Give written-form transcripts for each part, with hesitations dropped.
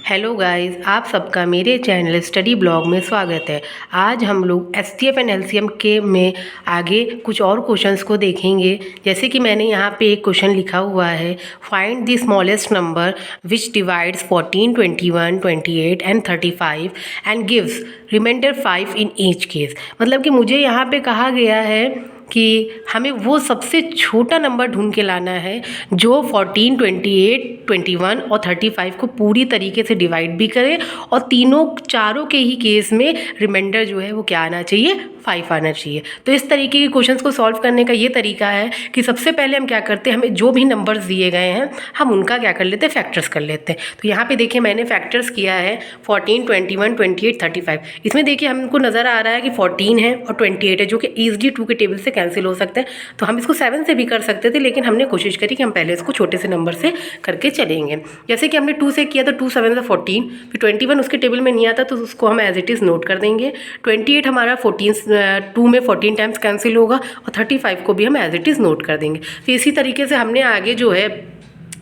Hello guys, आप सबका मेरे चैनल स्टडी ब्लॉग में स्वागत है। आज हम लोग एसटीएफ एंड एलसीएम के में आगे कुछ और क्वेश्चंस को देखेंगे। जैसे कि मैंने यहाँ पे एक क्वेश्चन लिखा हुआ है, find the smallest number which divides 14, 21, 28 and 35 and gives remainder 5 in each case. मतलब कि मुझे यहाँ पे कहा गया है कि हमें वो सबसे छोटा नंबर ढूंढ के लाना है जो 14, 28, 21 और 35 को पूरी तरीके से डिवाइड भी करे और चारों के ही केस में रिमाइंडर जो है वो क्या आना चाहिए, 5 आना चाहिए। तो इस तरीके के क्वेश्चंस को सॉल्व करने का ये तरीका है कि सबसे पहले हम क्या करते हैं, हमें जो भी नंबर्स दिए गए हैं हम उनका क्या कर लेते हैं, फैक्टर्स कर लेते हैं। तो यहाँ पे देखिए मैंने फैक्टर्स किया है 14, 21, 28, 35। इसमें देखिए हमको नज़र आ रहा है कि 14 है और 28 है जो कि ईजिली 2 के टेबल से कैंसिल हो सकते हैं। तो हम इसको 7 से भी कर सकते थे, लेकिन हमने कोशिश करी कि हम पहले इसको छोटे से नंबर से करके चलेंगे। जैसे कि हमने 2 से किया तो 2 7 से 14, फिर 21 उसके टेबल में नहीं आता तो उसको हम एज इट इज़ नोट कर देंगे। 28 हमारा 2 में 14 टाइम्स कैंसिल होगा और 35 को भी हम एज इट इज़ नोट कर देंगे। तो इसी तरीके से हमने आगे जो है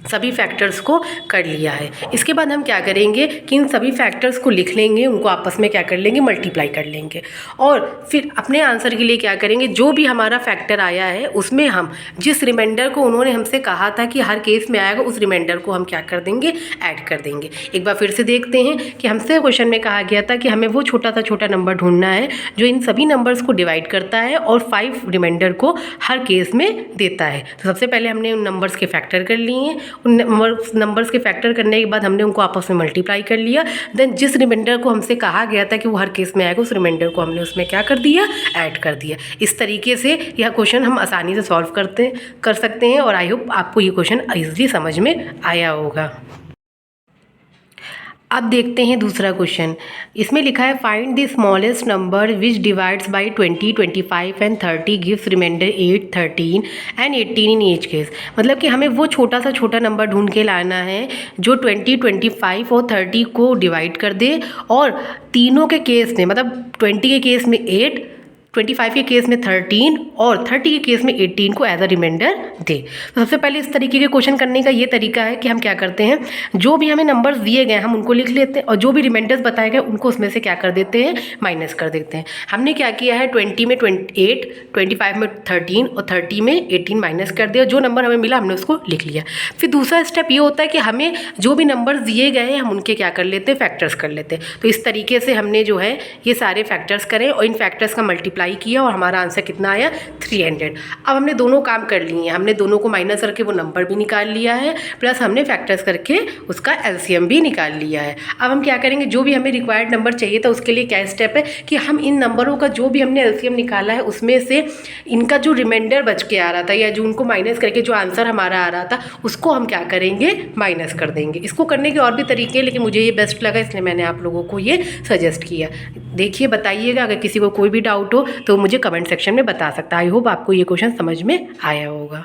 सभी फैक्टर्स को कर लिया है। इसके बाद हम क्या करेंगे कि इन सभी फैक्टर्स को लिख लेंगे, उनको आपस में क्या कर लेंगे, मल्टीप्लाई कर लेंगे। और फिर अपने आंसर के लिए क्या करेंगे, जो भी हमारा फैक्टर आया है उसमें हम जिस रिमाइंडर को उन्होंने हमसे कहा था कि हर केस में आएगा उस रिमाइंडर को हम क्या कर देंगे, ऐड कर देंगे। एक बार फिर से देखते हैं कि हमसे क्वेश्चन में कहा गया था कि हमें वो छोटा नंबर ढूंढना है जो इन सभी नंबर्स को डिवाइड करता है और 5 रिमाइंडर को हर केस में देता है। तो सबसे पहले हमने उन नंबर्स के फैक्टर कर लिए हैं। उन नंबर्स के फैक्टर करने के बाद हमने उनको आपस में मल्टीप्लाई कर लिया। देन जिस रिमाइंडर को हमसे कहा गया था कि वो हर केस में आएगा उस रिमाइंडर को हमने उसमें क्या कर दिया, ऐड कर दिया। इस तरीके से यह क्वेश्चन हम आसानी से सॉल्व कर सकते हैं और आई होप आपको ये क्वेश्चन ईजिली समझ में आया होगा। अब देखते हैं दूसरा क्वेश्चन। इसमें लिखा है find the smallest number which divides by 20, 25 and 30 gives remainder 8, 13 and 18 in each case. मतलब कि हमें वो छोटा नंबर ढूंढ के लाना है जो 20, 25 और 30 को डिवाइड कर दे और तीनों के केस में, मतलब 20 के केस में 8, 25 के केस में 13 और 30 के केस में 18 को एज अ रिमाइंडर दे। तो सबसे पहले इस तरीके के क्वेश्चन करने का ये तरीका है कि हम क्या करते हैं, जो भी हमें नंबर्स दिए गए हम उनको लिख लेते हैं और जो भी रिमाइंडर्स बताए गए उनको उसमें से क्या कर देते हैं, माइनस कर देते हैं। हमने क्या किया है, 20 में 28, 25 में 13 और 30 में 18 माइनस कर दिया। जो नंबर हमें मिला हमने उसको लिख लिया। फिर दूसरा स्टेप ये होता है कि हमें जो भी नंबर्स दिए गए हैं हम उनके क्या कर लेते हैं, फैक्टर्स कर लेते हैं। तो इस तरीके से हमने जो है ये सारे फैक्टर्स करें और इन फैक्टर्स का मल्टीप्लाई किया और हमारा आंसर कितना आया, 300। अब हमने दोनों काम कर लिए हैं, हमने दोनों को माइनस करके वो नंबर भी निकाल लिया है, प्लस हमने फैक्टर्स करके उसका एलसीएम भी निकाल लिया है। अब हम क्या करेंगे, जो भी हमें रिक्वायर्ड नंबर चाहिए था उसके लिए क्या स्टेप है कि हम इन नंबरों का जो भी हमने एलसीएम निकाला है उसमें से इनका जो रिमाइंडर बच के आ रहा था या जो उनको माइनस करके जो आंसर हमारा आ रहा था उसको हम क्या करेंगे, माइनस कर देंगे। इसको करने के और भी तरीके हैं लेकिन मुझे ये बेस्ट लगा इसलिए मैंने आप लोगों को ये सजेस्ट किया। देखिए बताइएगा, अगर किसी को कोई भी डाउट हो तो मुझे कमेंट सेक्शन में बता सकता है। आई होप आपको ये क्वेश्चन समझ में आया होगा।